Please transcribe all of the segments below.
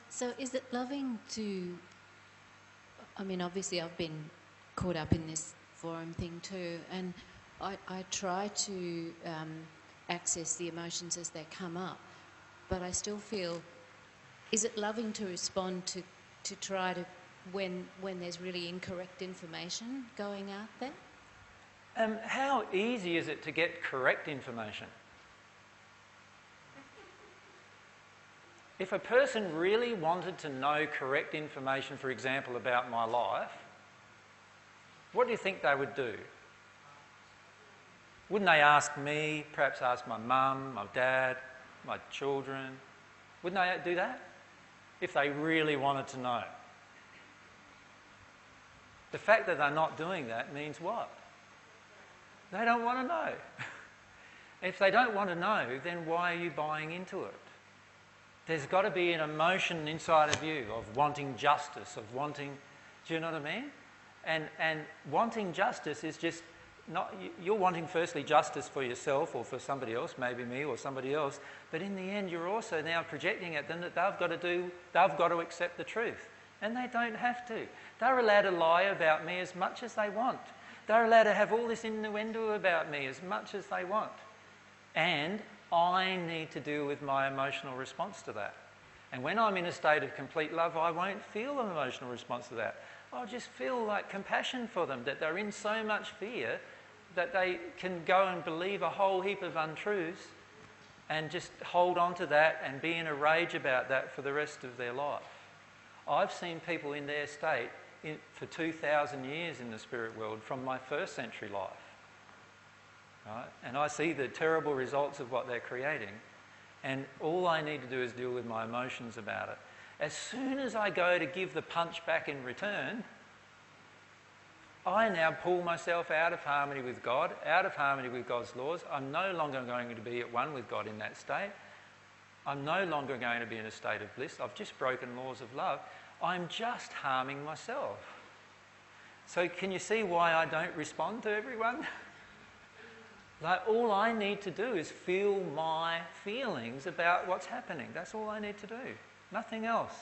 So is it loving to... I mean, obviously I've been caught up in this forum thing too, and I try to access the emotions as they come up, but I still feel... Is it loving to respond to try to... when there's really incorrect information going out there? How easy is it to get correct information? If a person really wanted to know correct information, for example, about my life, what do you think they would do? Wouldn't they ask me, perhaps ask my mum, my dad, my children? Wouldn't they do that? If they really wanted to know. The fact that they're not doing that means what? They don't want to know. If they don't want to know, then why are you buying into it? There's got to be an emotion inside of you of wanting justice, of wanting... Do you know what I mean? And wanting justice is just not... You're wanting firstly justice for yourself or for somebody else, maybe me or somebody else, but in the end you're also now projecting at them that they've got to accept the truth. And they don't have to. They're allowed to lie about me as much as they want. They're allowed to have all this innuendo about me as much as they want. And I need to deal with my emotional response to that. And when I'm in a state of complete love, I won't feel an emotional response to that. I'll just feel like compassion for them, that they're in so much fear that they can go and believe a whole heap of untruths and just hold on to that and be in a rage about that for the rest of their life. I've seen people in their state for 2,000 years in the spirit world from my first century life. Right? And I see the terrible results of what they're creating, and all I need to do is deal with my emotions about it. As soon as I go to give the punch back in return, I now pull myself out of harmony with God, out of harmony with God's laws. I'm no longer going to be at one with God in that state. I'm no longer going to be in a state of bliss. I've just broken laws of love. I'm just harming myself. So can you see why I don't respond to everyone? Like, all I need to do is feel my feelings about what's happening. That's all I need to do. Nothing else.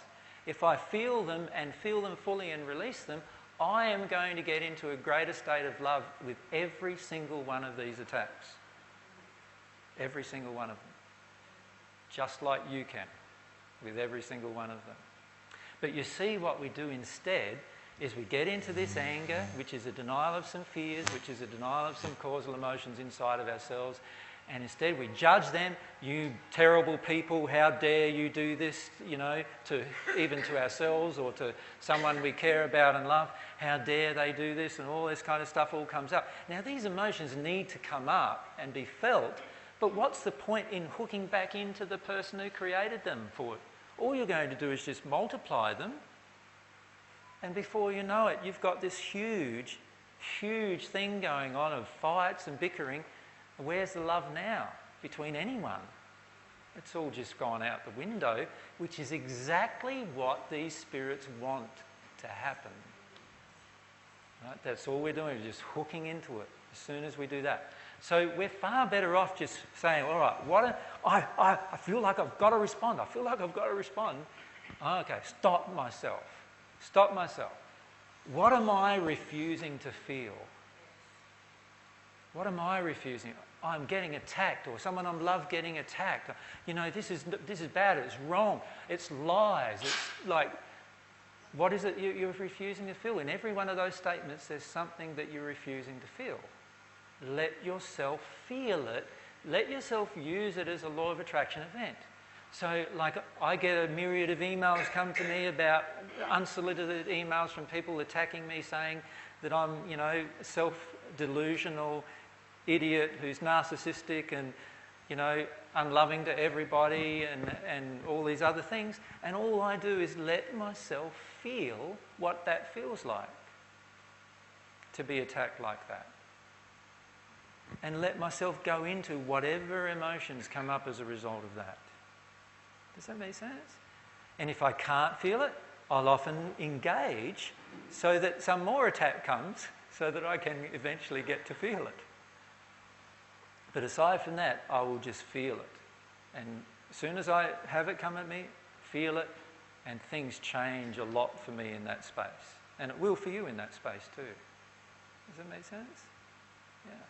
If I feel them and feel them fully and release them, I am going to get into a greater state of love with every single one of these attacks. Every single one of them. Just like you can, with every single one of them. But you see, what we do instead is we get into this anger, which is a denial of some fears, which is a denial of some causal emotions inside of ourselves, and instead we judge them. You terrible people, how dare you do this, you know, even to ourselves or to someone we care about and love. How dare they do this, and all this kind of stuff all comes up. Now, these emotions need to come up and be felt, but what's the point in hooking back into the person who created them for it? All you're going to do is just multiply them. And before you know it, you've got this huge, huge thing going on of fights and bickering. Where's the love now between anyone? It's all just gone out the window, which is exactly what these spirits want to happen. Right? That's all we're doing, is just hooking into it as soon as we do that. So we're far better off just saying, all right, I feel like I've got to respond. I feel like I've got to respond. Okay, stop myself. Stop myself. What am I refusing to feel? What am I refusing? I'm getting attacked, or someone I love getting attacked. You know, this is bad, it's wrong, it's lies, it's like, what is it you're refusing to feel? In every one of those statements, there's something that you're refusing to feel. Let yourself feel it. Let yourself use it as a law of attraction event. So, like, I get a myriad of emails come to me about unsolicited emails from people attacking me, saying that I'm, you know, self-delusional idiot who's narcissistic and, you know, unloving to everybody and all these other things. And all I do is let myself feel what that feels like to be attacked like that. And let myself go into whatever emotions come up as a result of that. Does that make sense? And if I can't feel it, I'll often engage so that some more attack comes so that I can eventually get to feel it. But aside from that, I will just feel it. And as soon as I have it come at me, feel it, And things change a lot for me in that space. And it will for you in that space too. Does that make sense? Yeah.